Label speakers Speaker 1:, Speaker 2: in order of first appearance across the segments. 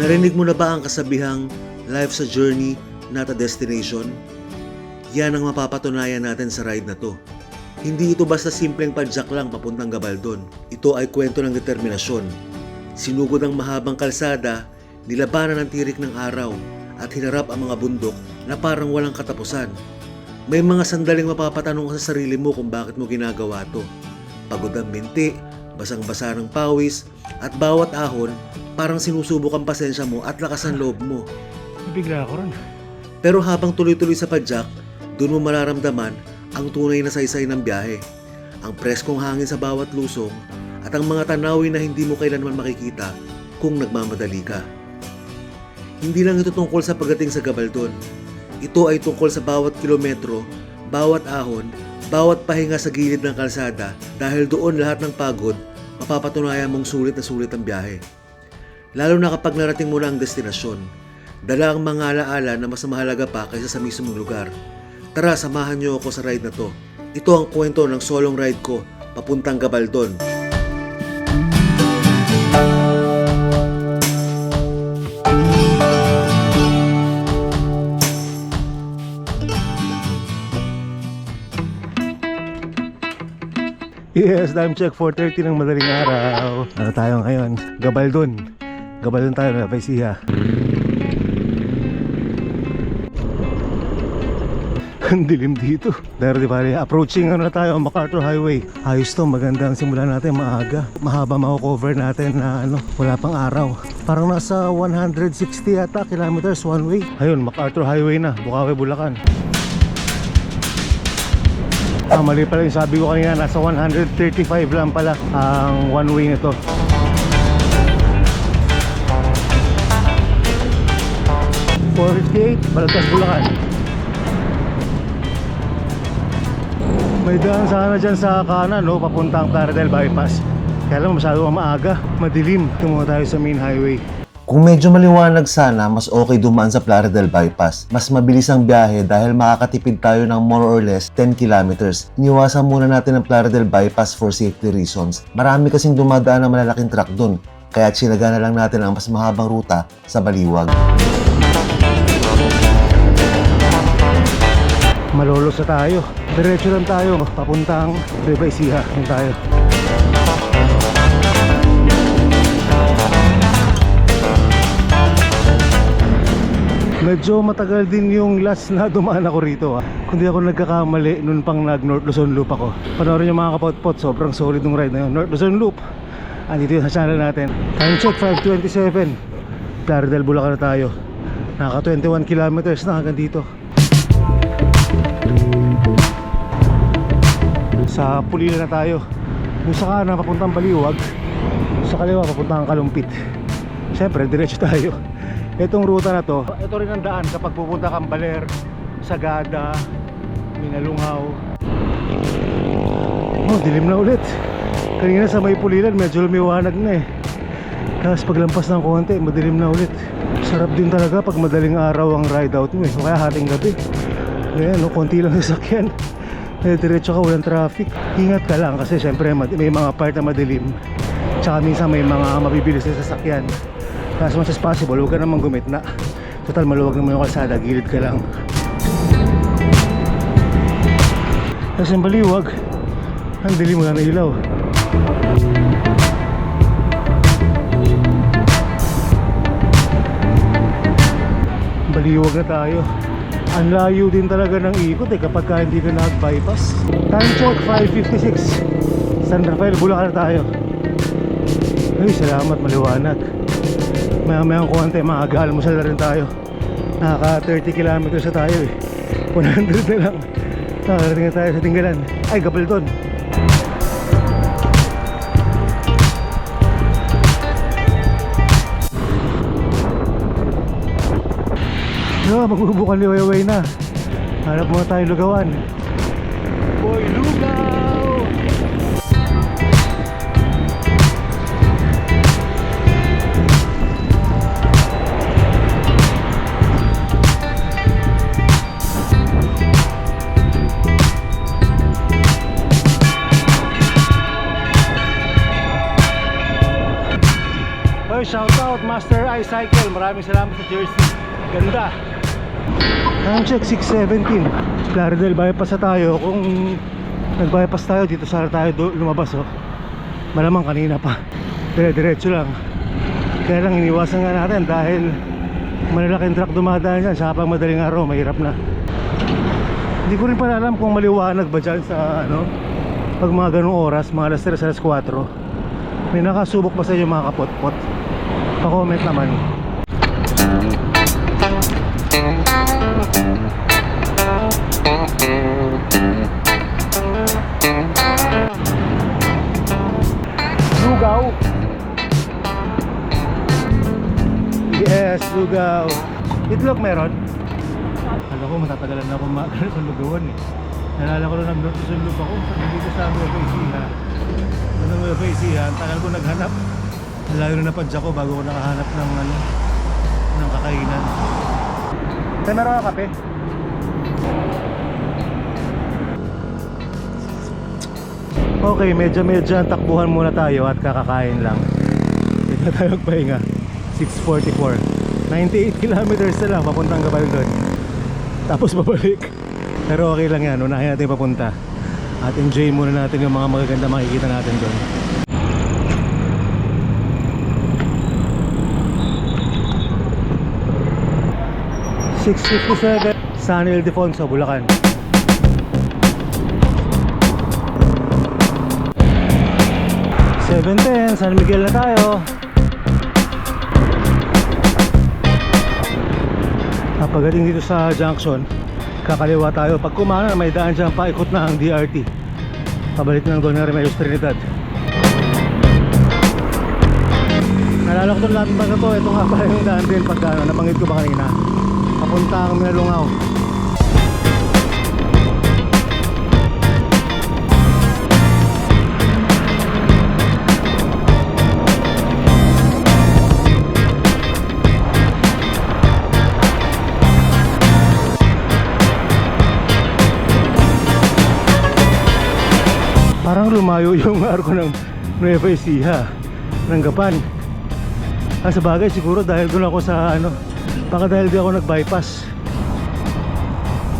Speaker 1: Narinig mo na ba ang kasabihang life's a journey, not a destination? Yan ang mapapatunayan natin sa ride na to. Hindi ito basta simpleng padjak lang papuntang Gabaldon. Ito ay kwento ng determinasyon. Sinugod ang mahabang kalsada, nilabanan ang tirik ng araw at hinarap ang mga bundok na parang walang katapusan. May mga sandaling mapapatanong ka sa sarili mo kung bakit mo ginagawa to. Pagod ang binti, basang-basa ng pawis, at bawat ahon parang sinusubok ang pasensya mo at lakas ng loob mo.
Speaker 2: Bigla ako ron.
Speaker 1: Pero habang tuloy-tuloy sa padjak, doon mo mararamdaman ang tunay na saysay ng biyahe. Ang preskong hangin sa bawat lusong at ang mga tanawin na hindi mo kailanman makikita kung nagmamadali ka. Hindi lang ito tungkol sa pagdating sa Gabaldon. Ito ay tungkol sa bawat kilometro, bawat ahon, bawat pahinga sa gilid ng kalsada dahil doon lahat ng pagod mapapatunayan mong sulit na sulit ang biyahe. Lalo na kapag narating mo na ang destinasyon, dala ang mga alaala na mas mahalaga pa kaysa sa mismong lugar. Tara, samahan niyo ako sa ride na to. Ito ang kwento ng solong ride ko papuntang Gabaldon.
Speaker 2: Yes, time check 4:30 ng madaling araw. Ano tayo ngayon? Gabaldon. Gabaldon tayo na Paisiha. Ang dilim dito. Pero di ba, approaching na tayo ang MacArthur Highway. Ayos to, maganda ang simula natin maaga. Mahaba mako-cover natin na wala pang araw. Parang nasa 160 yata kilometers one way. Ayun, MacArthur Highway na, Bukawi, Bulacan. Mali pala yung sabi ko kanina, nasa 135 lang pala ang one way nito. Balagtas, Bulacan. May daan sana dyan sa kanan, no? Papuntang Plaridel Bypass. Kaya lang masyado maaga, madilim. Tumungo tayo sa main highway.
Speaker 1: Kung medyo maliwanag sana, mas okay dumaan sa Plaridel Bypass. Mas mabilis ang biyahe dahil makakatipid tayo ng more or less 10 kilometers. Iniwasan muna natin ang Plaridel Bypass for safety reasons. Marami kasing dumadaan ng malalaking truck dun, kaya tsinaga na lang natin ang mas mahabang ruta sa Baliwag.
Speaker 2: Malolos na tayo. Diretso lang tayo, papuntang Paisiha tayo. Medyo matagal din yung last na dumaan ako rito Kung di ako nagkakamali, nun pang nag-North Luzon Loop ako. Panoorin nyo mga kapotpot, sobrang solid ng ride na yun. North Luzon Loop, andito yun sa channel natin. Time check 5:27. Plaridel, Bulacan na tayo. Naka 21 kilometers na hanggang dito. Sa Pulila na tayo. Yung sa kanan papuntang Baliwag, sa kaliwa papuntang Kalumpit. Siyempre, diretso tayo. Itong ruta na to, ito rin ang daan kapag pupunta kang Baler, Sagada, Minalungaw. Oh, dilim na ulit. Kanina sa may Pulilan, medyo lumiwanag na Tapos paglampas ng konti, madilim na ulit. Sarap din talaga pag madaling araw ang ride out mo Kaya hating gabi. Ayan, konti lang sasakyan. Diretso ka, walang traffic. Ingat ka lang kasi syempre may mga part na madilim. Tsaka minsan may mga mabibilis na sasakyan. As much as possible, huwag ka namang gumitna. Total, maluwag naman yung kalsada, gilid ka lang. Tapos yung Baliwag, ang dilim, wala na ilaw. Baliwag na tayo. Ang layo din talaga ng ikot kapag ka hindi ka nag-bypass. Time check 5:56. San Rafael, Bulacan na tayo. Ay, salamat, maliwanag. Maya-mayang konti, mag-almusal na rin tayo. Naka 30 kilometers na tayo 100 na lang. Nakarating na tayo sa Tinggalan. Ay, Gabaldon. Magbubukan liwayway na. Hanap muna tayo lugawan. Boy, lugaw! Shout out Master Tricycle, maraming salamat sa jersey. Ganda. Time check 6:17. Claridel, bypass na tayo. Kung nag-bypass tayo, dito sana tayo lumabas, oh. Malamang kanina pa. Diretso lang. Kaya lang iniwasan nga natin dahil malalaking truck dumadaan dyan. Sa pang madaling araw, mahirap na. Hindi ko rin pala alam kung maliwanag ba dyan sa ano, pag mga ganong oras, mga alas 3, alas 4. May nakasubok ba sa inyo mga kapot-pot? Pa-comment naman. Lugaw. Yes, lugaw. Itlog meron? Alam ko matatagalan na akong magalit ng lugawan eh. Nalala ko na nagsusunod ako dito sa Nueva Ecija. Ano Nueva Ecija? Ang tagal ko naghanap. Malayo na napadya ko bago ko nakahanap ng ano, ng kakainan. Tayo meron ka kape? Okay, medyo ang takbuhan muna tayo at kakakain lang. Hindi na tayo magpahinga. 6:44. 98 kilometers na lang papuntang Gabaldon. Tapos babalik. Pero okay lang yan, unahin natin papunta. At enjoy muna natin yung mga magaganda makikita natin doon. (6:57) San Ildefonso, Bulacan. (7:10) San Miguel na tayo. Pagdating dito sa junction, kakaliwa tayo. Pag kumana may daan dyan, paikot na ang DRT pabalik ng Dona Remedios Trinidad. Nalala ko itong lahat ng baga to. Ito nga pala yung daan din pag nabanggit ko ba kanina, papunta ang Minalungaw. Parang lumayo yung arko ng Nueva Ecija ng Gapan. Sa bagay siguro dahil doon ako sa ano, baka dahil di ako nag-bypass.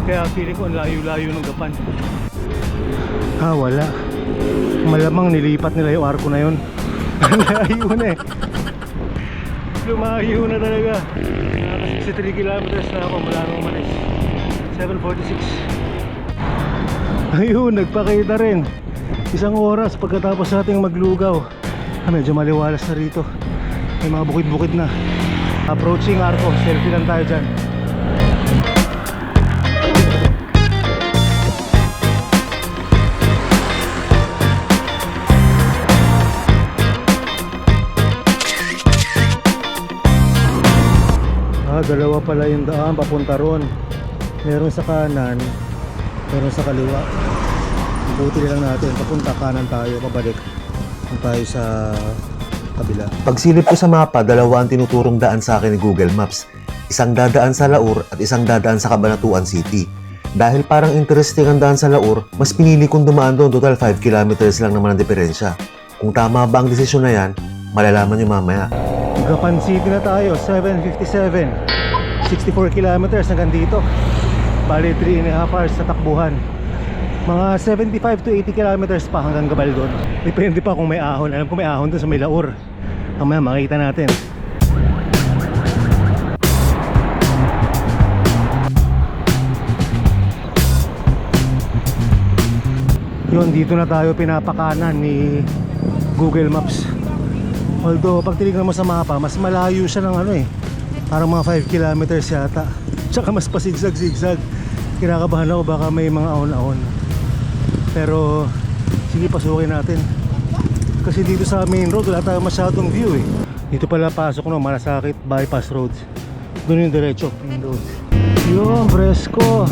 Speaker 2: Kaya feeling ko ang layo-layo ng Gapan. Wala. Malamang nilipat nila yung arko na yun. Layo na eh. Lumayo na talaga. 63 kilometers na ako mula nung umalis. 7:46. Ayun, nagpakita rin. Isang oras pagkatapos nating maglugaw. Medyo maliwalas na rito. May mga bukid-bukid na. Approaching arko, selfie lang tayo dyan. Dalawa pala yung daan papunta ron. Meron sa kanan, meron sa kaliwa. Buti lang natin, papunta kanan tayo, pabalik tayo sa kabila.
Speaker 1: Pagsilip ko sa mapa, dalawa ang tinuturong daan sa akin ni Google Maps. Isang dadaan sa Laur at isang dadaan sa Cabanatuan City. Dahil parang interesting ang daan sa Laur, mas pinili kong dumaan doon. Total 5 kilometers lang naman ang diferensya. Kung tama ba ang desisyon na yan, malalaman nyo mamaya.
Speaker 2: Gapan City na tayo, 7:57. 64 kilometers hanggang dito. Bali 3.5 hours sa takbuhan. Mga 75 to 80 kilometers pa hanggang Gabaldon. Depende pa kung may ahon. Alam ko may ahon doon sa may Laur. Mamaya makita natin. Yun, dito na tayo pinapakanan ni Google Maps. Although pag tinignan mo sa mapa, mas malayo siya ng ano eh, parang mga 5 kilometers yata. Tsaka mas pasigzag-zigzag. Kinakabahan ako baka may mga ahon-ahon. Pero sige, pasukin natin. Kasi dito sa main road wala tayong masyadong view eh. Dito pala pasok no, Malasakit bypass road. Doon yung diretso, main road. Yun, Fresco.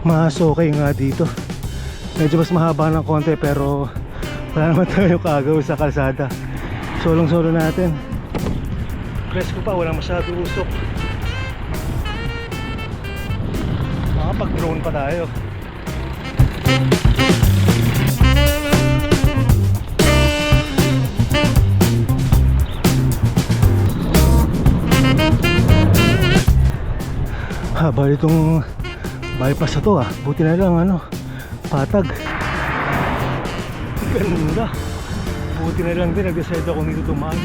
Speaker 2: mas okay nga dito. Medyo mas mahaba ng konti pero wala naman tayo kagaw sa kalsada. Solong solo natin. Presko pa, wala masyado usok. Makapag drone pa tayo. Haba itong bypass na to ah. Buti na lang ano, patag. Ganda. Buti na lang din nag-decide ako dito tumaan.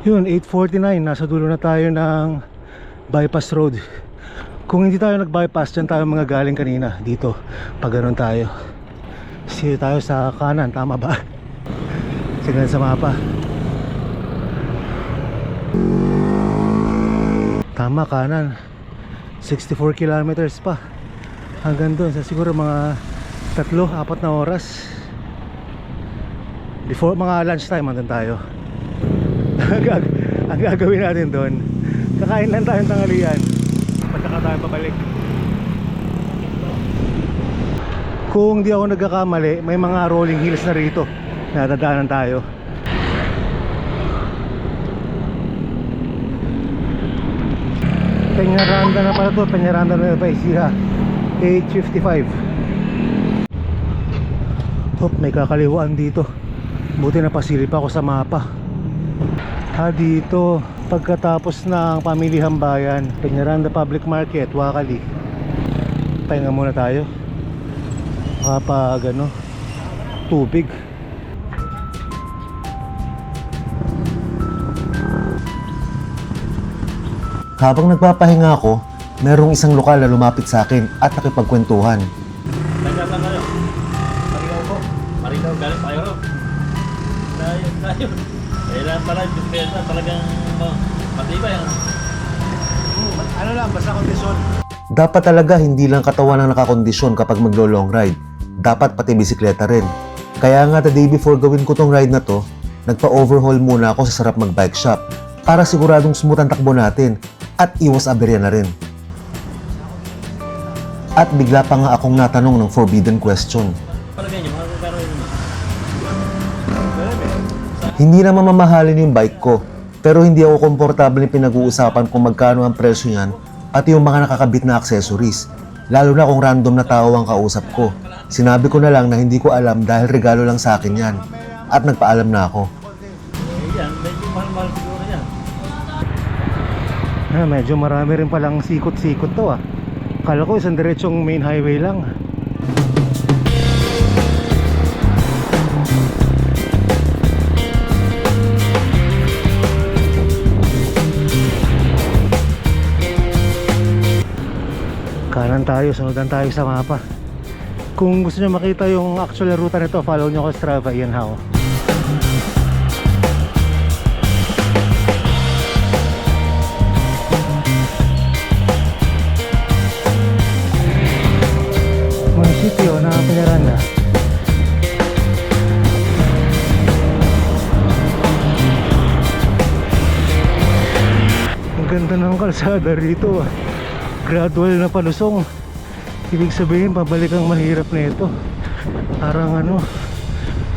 Speaker 2: Yun, 8:49, nasa dulo na tayo ng bypass road. Kung hindi tayo nag-bypass, dyan tayo mga galing kanina. Dito, pag ganun tayo. Sige tayo sa kanan, tama ba? Sige sa mapa. Tama, kanan. 64 kilometers pa hanggang doon, sa siguro mga 3-4 na oras. Before mga lunchtime, andun tayo. Ang gagawin natin doon, kakain lang tayong tanghalian, pagkaka tayo pabalik. Kung di ako nagkakamali, may mga rolling hills na rito na dadaanan tayo. Peñaranda na pala to, Peñaranda na pa isiha. 8:55. Hop, may kakaliwaan dito. Buti na pasilip ako sa mapa. Dito pagkatapos ng Pamilihang Bayan, Peñaranda Public Market, Wakali. Pahinga muna tayo kapag ano, tubig.
Speaker 1: Habang nagpapahinga ako, merong isang lokal na lumapit sa akin at nakipagkwentuhan.
Speaker 3: Taga saan kayo? Marigaw po. Marigaw, galing pa kayo. Tayo. Kailangan pala yung bisikleta, talagang matibay.
Speaker 2: Ano lang, basta kondisyon.
Speaker 1: Dapat talaga hindi lang katawan ang nakakondisyon kapag maglo-long ride. Dapat pati bisikleta rin. Kaya nga the day before gawin ko tong ride na to, nagpa-overhaul muna ako sa Sarap Mag-Bike Shop para siguradong smooth ang takbo natin at iwas aberya na rin. At bigla pa nga akong natanong ng forbidden question.
Speaker 3: Para ganyan, mga karo yun.
Speaker 1: Hindi naman mamahalin yung bike ko, pero hindi ako komportable yung pinag-uusapan kung magkano ang presyo niyan at yung mga nakakabit na accessories, lalo na kung random na tao ang kausap ko. Sinabi ko na lang na hindi ko alam dahil regalo lang sa akin yan at nagpaalam na ako.
Speaker 3: Yan, medyo mahal-mahal siguro yan.
Speaker 2: Medyo marami rin palang sikot-sikot to ah. Kala ko isang diretsong main highway lang. Kanan tayo, sunudan tayo sa mapa. Kung gusto nyo makita yung actual ruta nito, follow nyo ko sa Strava, yan how. Munisipyo na Peñaranda. Ang ganda ng kalsada rito ah. Gradual na palusong. Ibig sabihin pabalik ang mahirap na ito. Parang ano,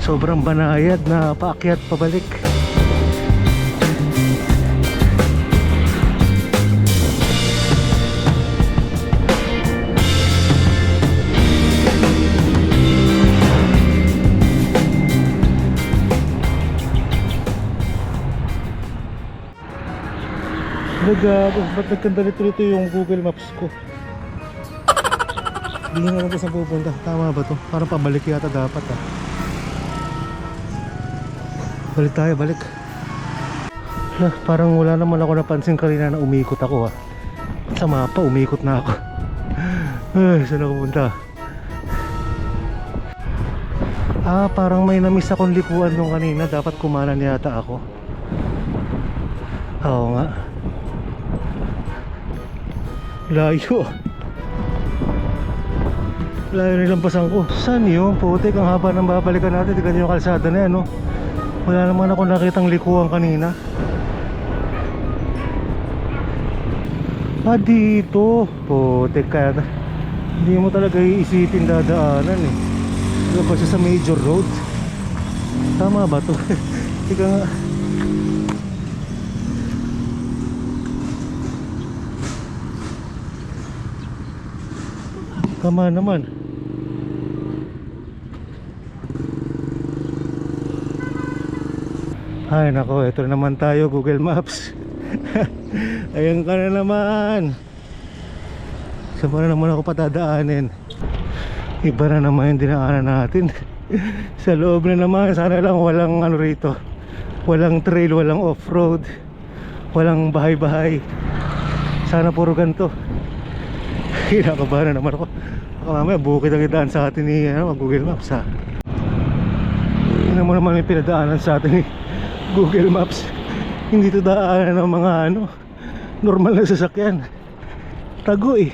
Speaker 2: sobrang banayad na paakyat pabalik. Ba't nagkandalito-lito yung Google Maps ko? Hindi nga lang po saan pupunta. Tama ba to? Parang pabalik yata dapat ah. Balik tayo, balik. Parang wala naman ako napansin kanina na umikot ako ah. Sa mapa, umikot na ako. Ay, saan ako punta? Parang may namiss akong likuan nung kanina. Dapat kumanan yata ako. Oo nga. Layo. Layo nilampasan ko. Saan yun? Putik, ang haba ng babalikan natin. Tignan yung kalsada na yan, no? Wala naman ako nakitang likuan kanina. Dito. Putik, kaya hindi mo talaga iisipin dadaanan eh. Diba ba siya sa major road? Tama ba to? Tika nga. Tama naman. Ay nako, ito na naman tayo, Google Maps. Ayan ka na naman. Saan pa na naman ako patadaanin? Iba na naman yung dinaanan natin. Sa loob na naman. Sana lang walang ano rito, walang trail, walang off-road, walang bahay-bahay. Sana puro ganito. Kinakabahan na naman ako. Baka mamaya bukid ang idaan sa atin ni Google Maps ha. Tingnan mo naman yung pinadaanan sa atin ni Google Maps. Hindi to daanan ng mga normal na sasakyan. Tago eh.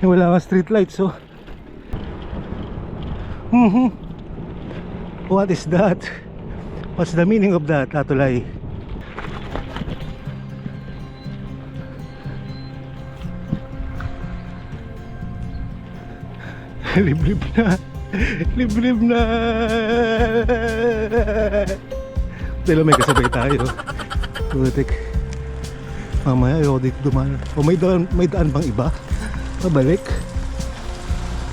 Speaker 2: Wala nga street lights so. What is that? What's the meaning of that, Atulay? Liblib na. Liblib na. Dahil may kasabay tayo. Putik. Mamaya ayoko dito dumaan. O may daan bang iba? Pabalik.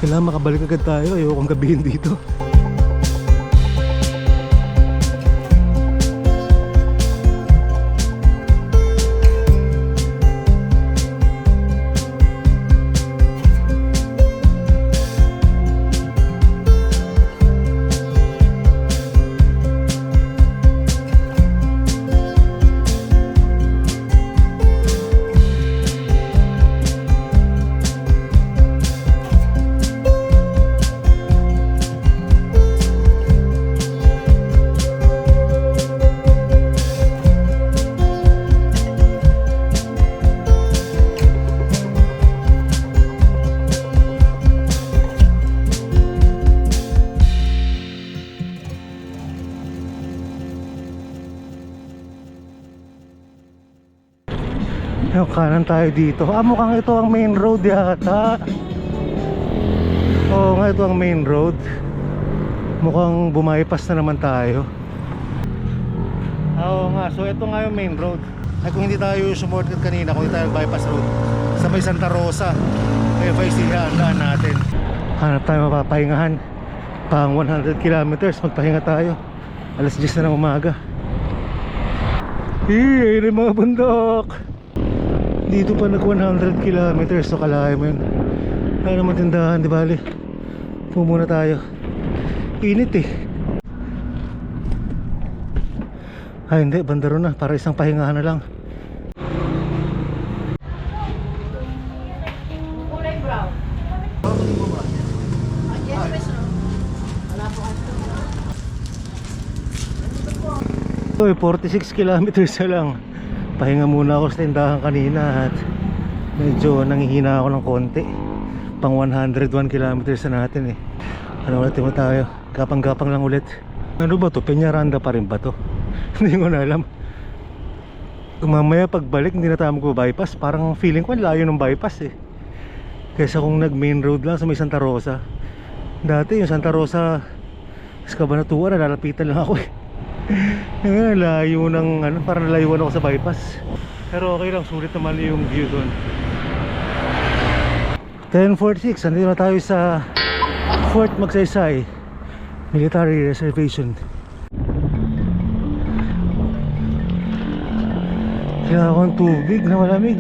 Speaker 2: Kailangan makabalik agad tayo. Ayoko kong gabihin dito. Yung kanan tayo dito. Mukhang ito ang main road yata. Oo nga, ito ang main road. Mukhang bumaypas na naman tayo. Oo nga, so ito nga yung main road. Ay kung hindi tayo sumorted kanina, kung hindi tayo bypass road sa may Santa Rosa, FIC ang daan natin. Hanap tayo mapapahingahan. Pang 100 kilometers, magpahinga tayo. Alas 10 na ng umaga. Ayun yung mga bundok. Dito pa nag 100 kilometers, so kalahin mo yun. Wala naman tindahan, di bali. Pumuna tayo. Init eh. Ay hindi, bandaro na. Para isang pahingahan na lang.
Speaker 4: Kulay brown. Yes, miss. Wala po
Speaker 2: So 46 kilometers na lang. Pahinga muna ako sa tindahan kanina at medyo nangihina ako ng konti. Pang 101 kilometers na natin eh. Ano ulit mo tayo? Gapang-gapang lang ulit. Ano ba to? Peñaranda pa rin ba to? Hindi ko na alam. Mamaya pagbalik hindi na tayo mag-bypass. Parang feeling ko layo ng bypass eh. Kaysa kung nag main road lang sa may Santa Rosa. Dati yung Santa Rosa sa Cabanatuan, nalalapitan lang ako eh. Ngayon layo ng parang layuan ako sa bypass. Pero okay lang, sulit naman yung view doon. 10:46, andito na tayo sa Fort Magsaysay Military Reservation. Kailangan ko ng tubig na malamig.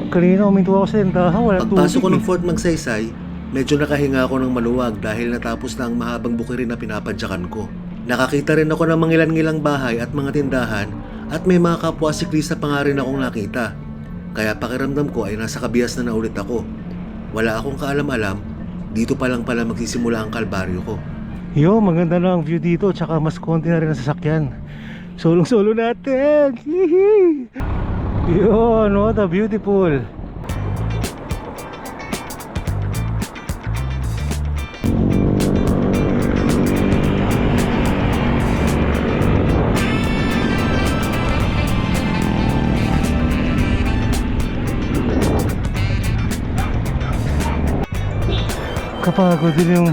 Speaker 2: Kanina uminto ako sa tentahan, wala tubig.
Speaker 1: Pagpasok ko ng Fort Magsaysay, medyo nakahinga ako ng maluwag dahil natapos na ang mahabang bukirin na pinapadyakan ko. Nakakita rin ako ng mangilan-ngilang bahay at mga tindahan at may mga kapwa siklista pa nga rin akong nakita. Kaya pakiramdam ko ay nasa Kabias na ulit ako. Wala akong kaalam-alam, dito pa lang pala magsisimula ang kalbaryo ko.
Speaker 2: Yo, maganda na ang view dito, tsaka mas konti na rin ang sasakyan. Solong-solo natin! Hihi! Yun, what a beautiful! Kapagod din yung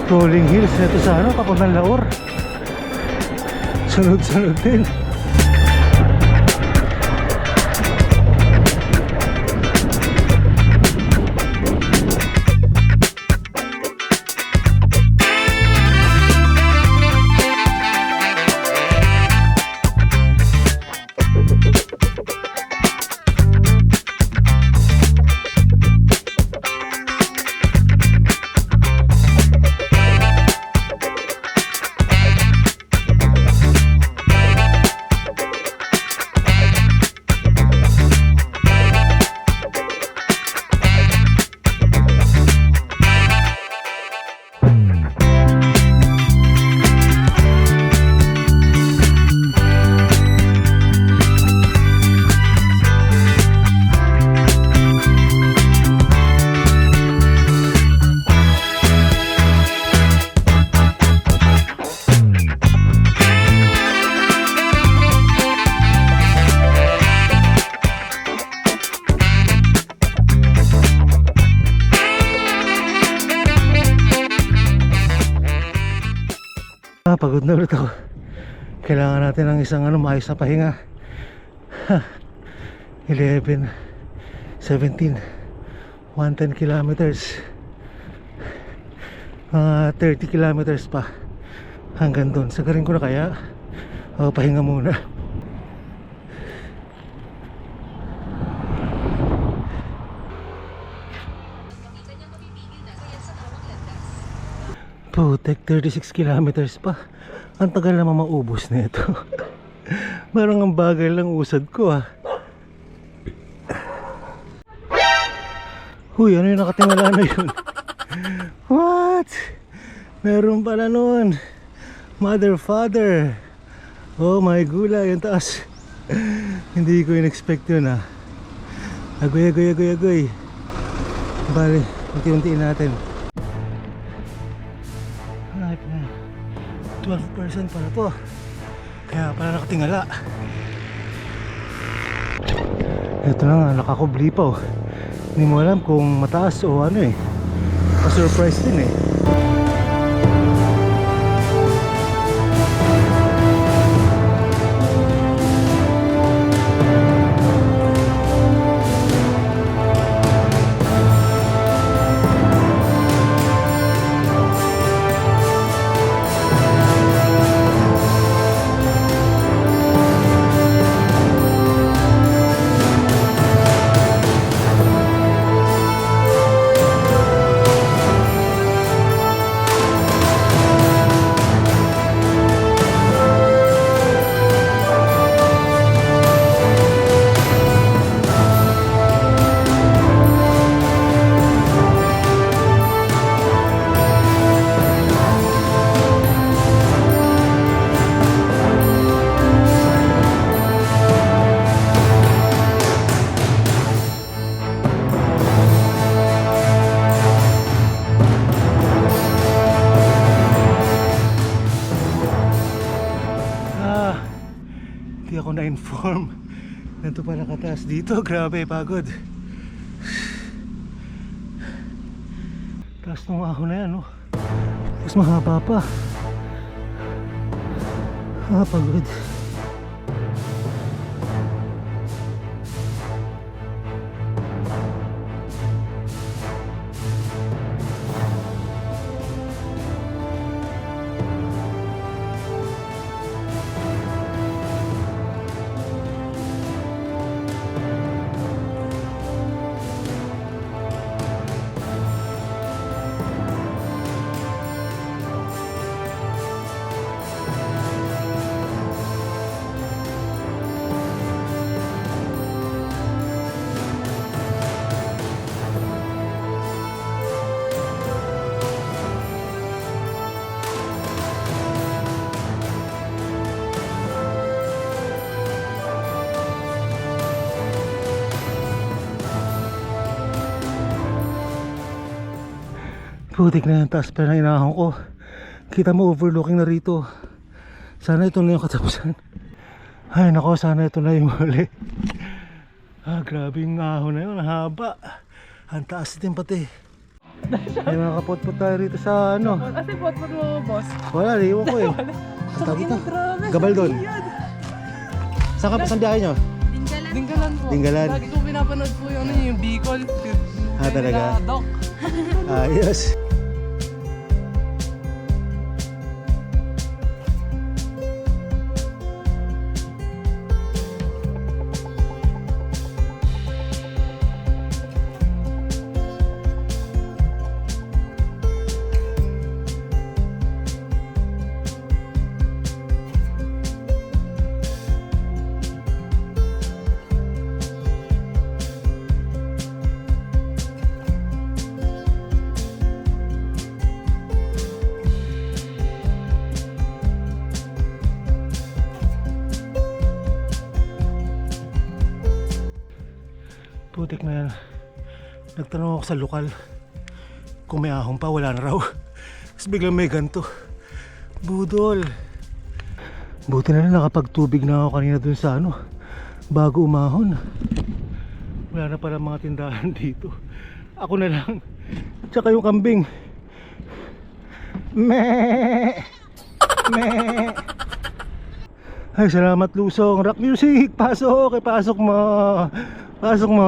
Speaker 2: rolling hills na ito sa ano, papuntang Laor. Sunod-sunod din. Pagod na ulit ako. Kailangan natin ng isang maayos na pahinga. 11, 17, 110 kilometers. Mga 30 kilometers pa hanggang doon. Sagarin ko na kaya o pahinga muna. Putek, 36 kilometers pa. Ang tagal naman maubos na ito. Parang ang bagal lang usad ko Huy, ano yung nakatingala na yun? What? Meron pala nun. Mother, father. Oh my gulay, yung taas. Hindi ko in-expect yun Agoy, agoy, agoy, agoy. Bale, unti-untiin natin. 12% pala to. Kaya pala nakatingala. Ito na nga, nakakubli pa Hindi mo alam kung mataas o pa-surprise din Hindi ako na-inform. Ganito pala kataas dito. Grabe, pagod. Taas nung ahon na yan, Tapos mahaba pa. Pagod. Putik na yung taas pa na inahon ko. Kita mo overlooking na rito. Sana ito na yung katapusan. Ay nako, sana ito na yung huli. Grabe yung ahon na yun, haba. Ang taas din pati. May mga kapot-pot tayo rito sa ano.
Speaker 5: Kasi pot-pot mo, boss.
Speaker 2: Wala, iwan ko eh. Ang tawag ito? Gabal doon. Saan ka pa sa biyahe nyo?
Speaker 5: Dinggalan po.
Speaker 2: Dinggalan.
Speaker 5: Lagi ko pinapanood po yung Bicol.
Speaker 2: Talaga?
Speaker 5: Doc.
Speaker 2: Ayos. Putik na yan. Nagtanong ako sa lokal kung may ahon pa, wala na raw. Tapos biglang may ganto. Budol. Buti na lang nakapagtubig na ako kanina dun sa ano, bago umahon. Wala na pala mga tindahan dito. Ako na lang. Tsaka yung kambing. Meh! Meh! Ay, salamat Lusong. Rock music! Pasok! Pasok mo! Pasok mo!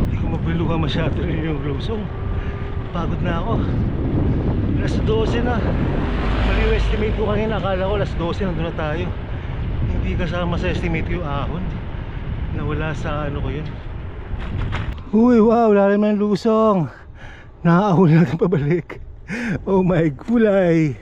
Speaker 2: Hindi ko mabiluha masyado rin yung Lusong. Pagod na ako. Alas 12 na. Mali yung estimate ko kanina. Akala ko alas 12 nandun na tayo. Hindi kasama sa estimate yung ahon. Nawala sa ano ko yun. Uy, wow! Lalim na yung Lusong. Nakaahon natin pabalik. Oh my gulay!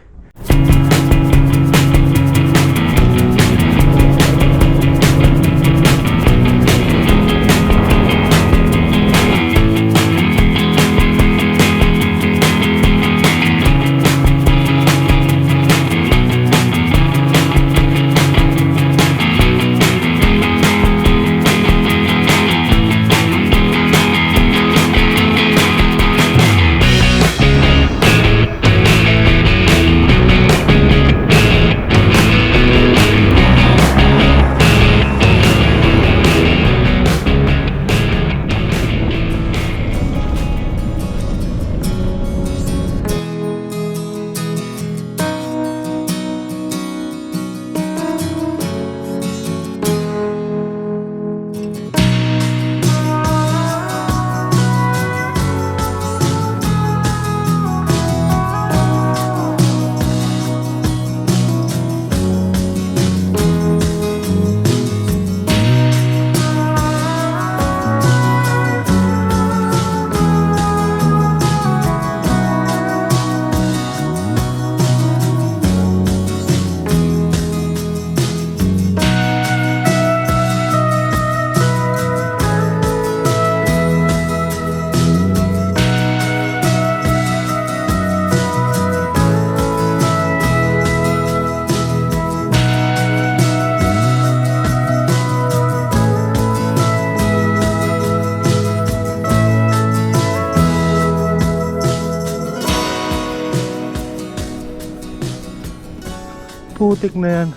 Speaker 2: Putik na yan.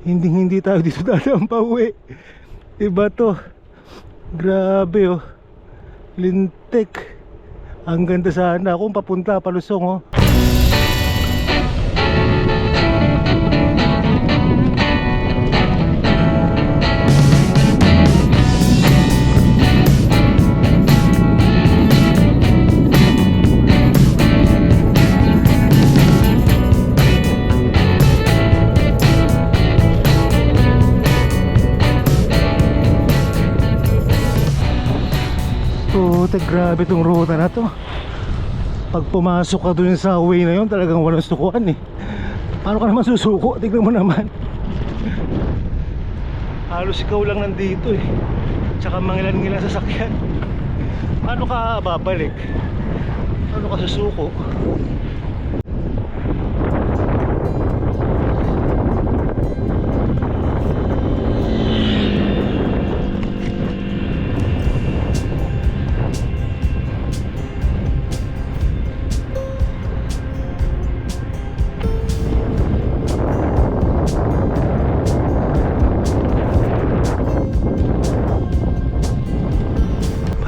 Speaker 2: Hindi tayo dito dadaan pa uwi. Iba to. Grabe oh. Lintik. Ang ganda sana kung papunta palusong oh. Putik, grabe tong ruta na to. Pag pumasok ka dun sa way na yun, talagang walang sukuan eh. Paano ka naman susuko? Tignan mo naman. Halos ikaw lang nandito eh. Tsaka mangilan-ngilan sasakyan. Paano ka babalik? Paano ka susuko?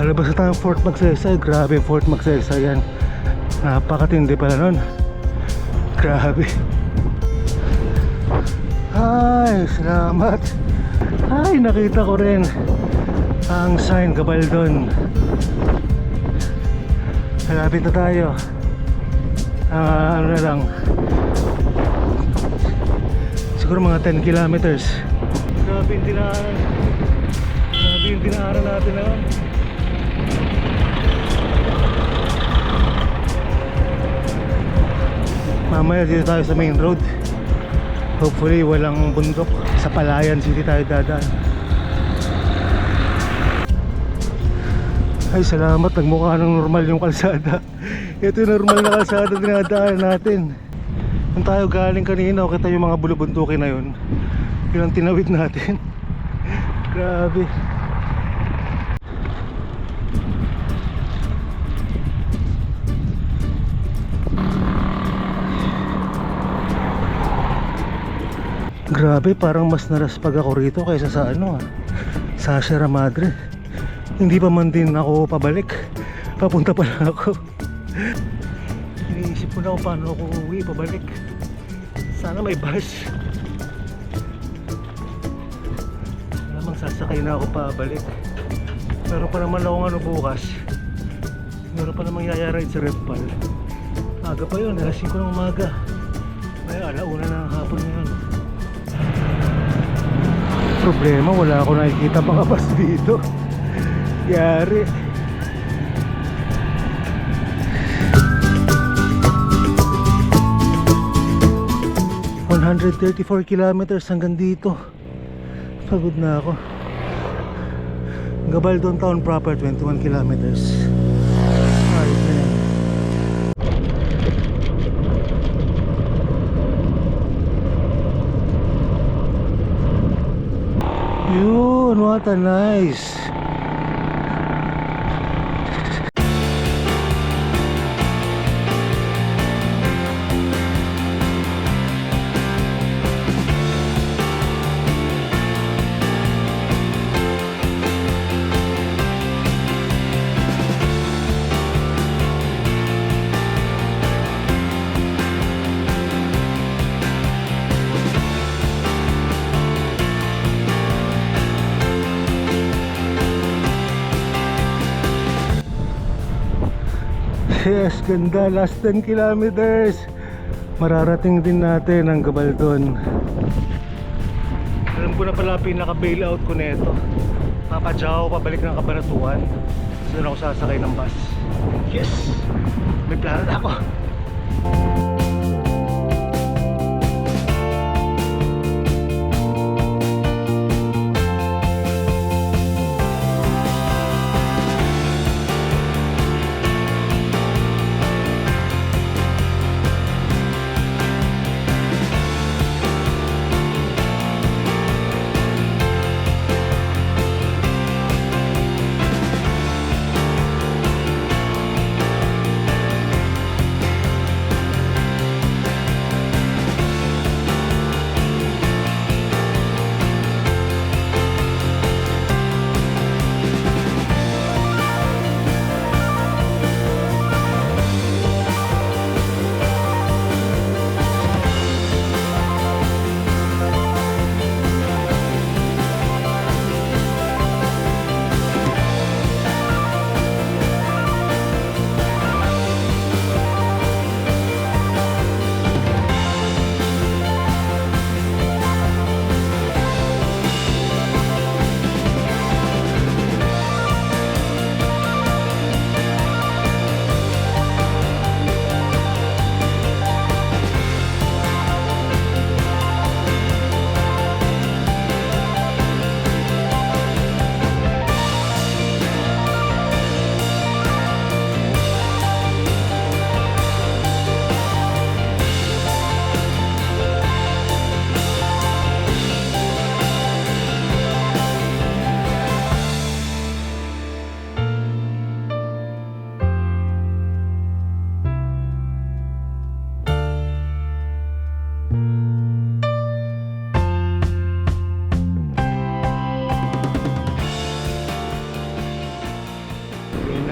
Speaker 2: Palabas na tayong Fort Magsaysay. Grabe, Fort Magsaysay yan. Napakatindi pala nun. Grabe. Ay, salamat. Ay, nakita ko rin ang sign Gabaldon. Malapit na tayo. Ano na lang, siguro mga 10 kilometers. Grabe yung dinaanan. Grabe yung dinaanan natin naman. Mamaya dito tayo sa main road. Hopefully walang bundok. Sa Palayan City tayo dadaan. Ay, salamat, nagmukha ng normal yung kalsada. Ito yung normal na kalsada dinadaan natin. Kung tayo galing kanina, kita yung mga bulubundukin na yun. Yun ang tinawid natin. Grabe. Grabe, parang mas naraspag ako rito kaysa sa sa Sierra Madre. Hindi pa man din ako pabalik. Papunta pa lang ako. Iniisip ko na kung paano ako uuwi pabalik. Sana may bus. Malamang sasakay na ako pabalik. Meron pa naman akong bukas. Meron pa namang yaya-ride sa Repal. Aga pa yun, alas 5 ng umaga. Ay, alauna na ng hapon ngayon. Problema, wala ako nakikita mga bus dito. Yari. ...134 kilometers hanggang dito. Pagod na ako. Gabaldon Town proper 21 kilometers. Ayos na yan. Yun, what a nice. Yes, ganda. Last 10 kilometers. Mararating din natin ang Gabaldon. Alam ko na pala pinaka-bailout ko nito. Papadyaw ako pabalik ng Cabanatuan. Doon ako sasakay ng bus. Yes! May plano na ako.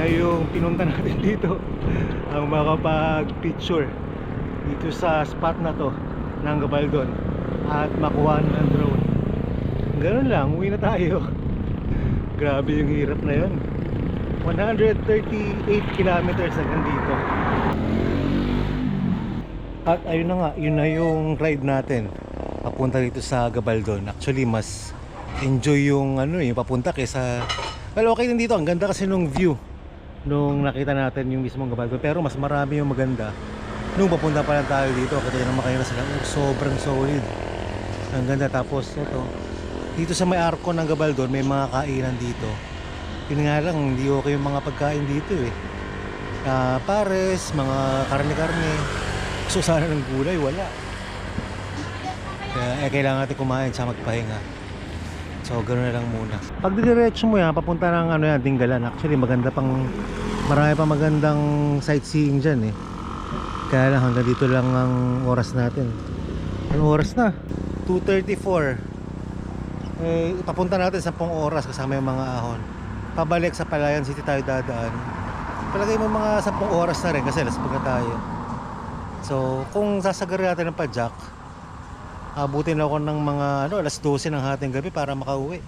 Speaker 2: na yung pinunta natin dito, ang makapag-picture dito sa spot na to ng Gabaldon at makuha ng drone. Ganun lang, uwi na tayo. Grabe yung hirap na yun. 138 kilometers hanggang dito. At ayun na nga, yun na yung ride natin papunta dito sa Gabaldon. Actually mas enjoy yung yung papunta kaysa, well, okay din dito, ang ganda kasi nung view nung nakita natin yung mismong Gabaldon, pero mas marami yung maganda nung papunta pa lang tayo dito. Kaya naman kayo na sila, sobrang solid, ang ganda. Tapos ito, dito sa may arko ng Gabaldon may mga kainan dito. Yun nga lang, hindi okay yung mga pagkain dito eh. Pares, mga karne-karne, so sana ng gulay, wala. Kaya kailangan natin kumain sa magpahinga. So ganoon na lang muna. Pag didiretso mo yan, papunta ng Dingalan. Actually marami pa magandang sightseeing dyan eh. Kaya lang hanggang dito lang ang oras natin. Anong oras na? 2:34. Papunta natin 10 oras kasama yung mga ahon. Pabalik sa Palayan City tayo dadaan. Palagay mo mga 10 oras na rin kasi alas pag na tayo. So kung sasagarin natin ng Padjak, abutin ako ng mga alas 12 ng hating gabi para makauwi.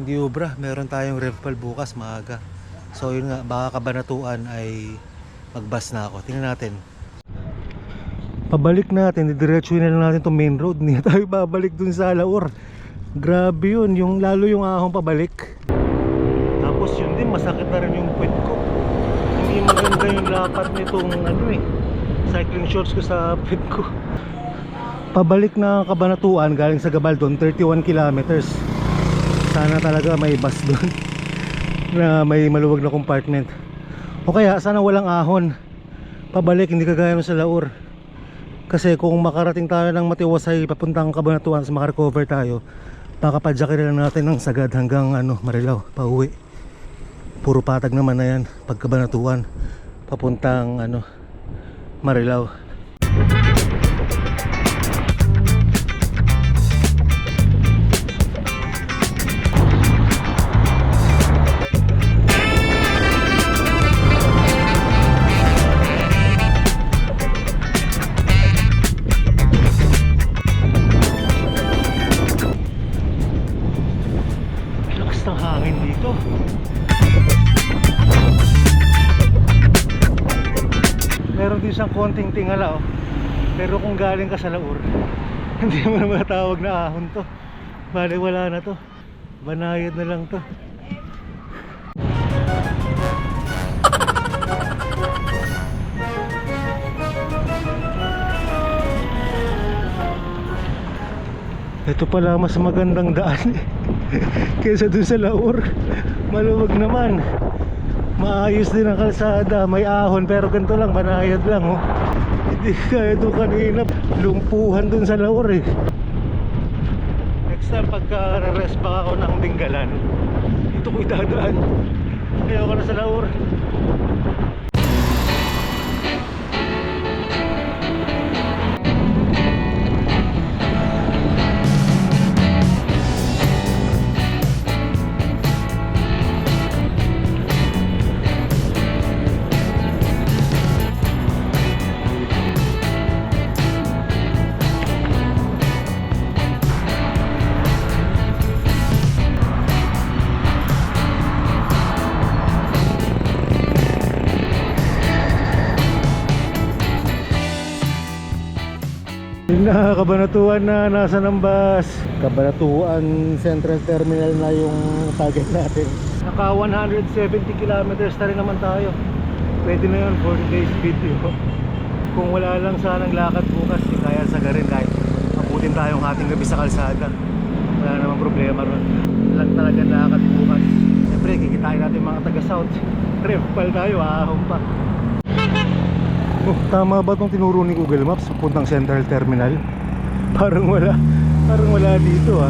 Speaker 2: Hindi obra, meron tayong Revpal bukas maaga. So yun nga, baka Kabanatuan ay magbus na ako. Tingnan natin. Pabalik natin, didiretsuhin na lang natin itong main road. Hindi tayo babalik dun sa Alaor. Grabe yun, lalo yung ahong pabalik. Tapos yun din, masakit na rin yung puwet ko. Hindi maganda yung lapat nitong cycling shorts ko sa puwet ko. Pabalik na Kabanatuan galing sa Gabaldon, 31 kilometers. Sana talaga may bus doon na may maluwag na compartment. O kaya sana walang ahon. Pabalik, hindi kagaya sa Laur. Kasi kung makarating tayo ng Matiwasay papuntang Kabanatuan, sa makarecover tayo, baka padyakin lang natin ng sagad hanggang Marilao, pauwi. Puro patag naman na yan pag Kabanatuan papuntang Marilao. Lakas ng hangin dito. Meron din siyang konting tingala pero kung galing ka sa Laur, hindi mo na matawag na ahon to. Bale wala na to, banayad na lang to. Ito pala mas magandang daan kaysa dun sa Laur. Maluwag naman, maayos din ang kalsada, may ahon pero ganito lang, banayad lang Hindi kaya doon kanina, lumpuhan dun sa Laur eh. Next time pagka re-rest pa ako ng Dingalan, dito ko idadaan. Kaya ako na sa Laur. Na Kabanatuan na, nasa ng bus. Kabanatuan Central Terminal na yung target natin. Naka 170 kilometers na rin naman tayo. Pwede na yun, 40 days video. Kung wala lang sanang lakad bukas, di kaya sagarin kahit maputin tayong ating gabi sa kalsada. Wala namang problema ron. Lang talaga lakad bukas. Siyempre, kikitain natin mga taga South. Revpal tayo, ahong pa. Tama ba itong tinuro ni Google Maps puntang Central Terminal? Parang wala dito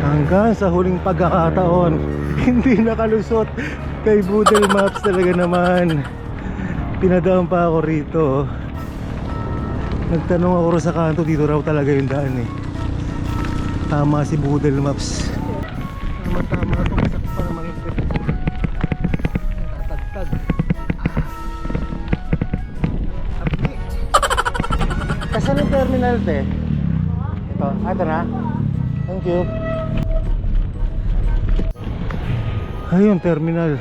Speaker 2: Hanggang sa huling pagkakataon, hindi nakalusot kay Google Maps talaga naman. Pinadaan pa ako rito Nagtanong ako sa kanto, dito raw talaga yung daan Tama si Google Maps. Tama itong isa pa naman yung Saan yung terminal, te? Ito. Ito na. Thank you. Ayun, terminal.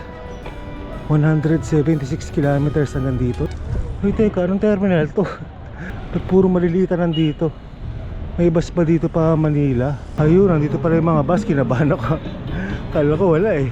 Speaker 2: 176 kilometers hanggang dito. Uy, teka, anong terminal to? Ba't puro malilitan nandito? May bus pa dito pa Manila? Ayun, nandito pala yung mga bus. Kinabahan ako. Kala ko wala eh.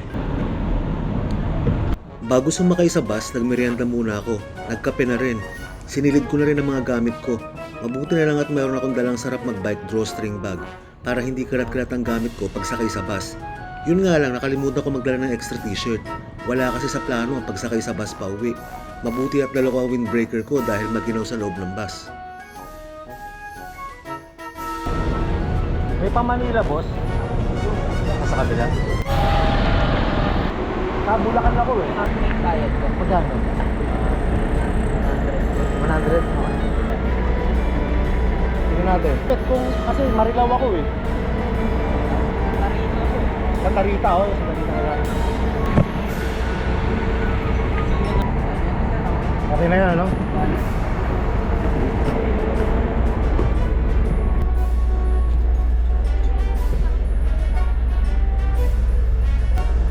Speaker 1: Bago sumakay sa bus, nagmerienda muna ako. Nagkape na rin. Sinilid ko na rin ang mga gamit ko. Mabuti na lang at mayroon akong dalang sarap mag-bike drawstring bag para hindi kalat-kalat ang gamit ko pag sakay sa bus. Yun nga lang, nakalimutan ko magdala ng extra t-shirt. Wala kasi sa plano ang pagsakay sa bus pa uwi. Mabuti at dalawa ang windbreaker ko dahil maginaw sa loob ng bus.
Speaker 2: May pa Manila, boss? Sa kabila? Bulacan ako eh.
Speaker 4: Bayad ko.
Speaker 2: Magkano? 100? Tingnan natin. Kung, kasi Marilaw ako eh. Sa Tarita ako. Sa Tarita na lang. Okay na yan, ano?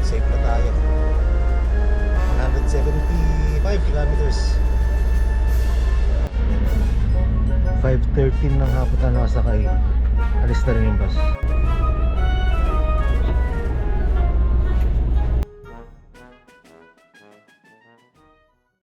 Speaker 2: Safe na tayo. 175 kilometers. 5:13 ng hapon na nakasakay. Alis na rin yung bus.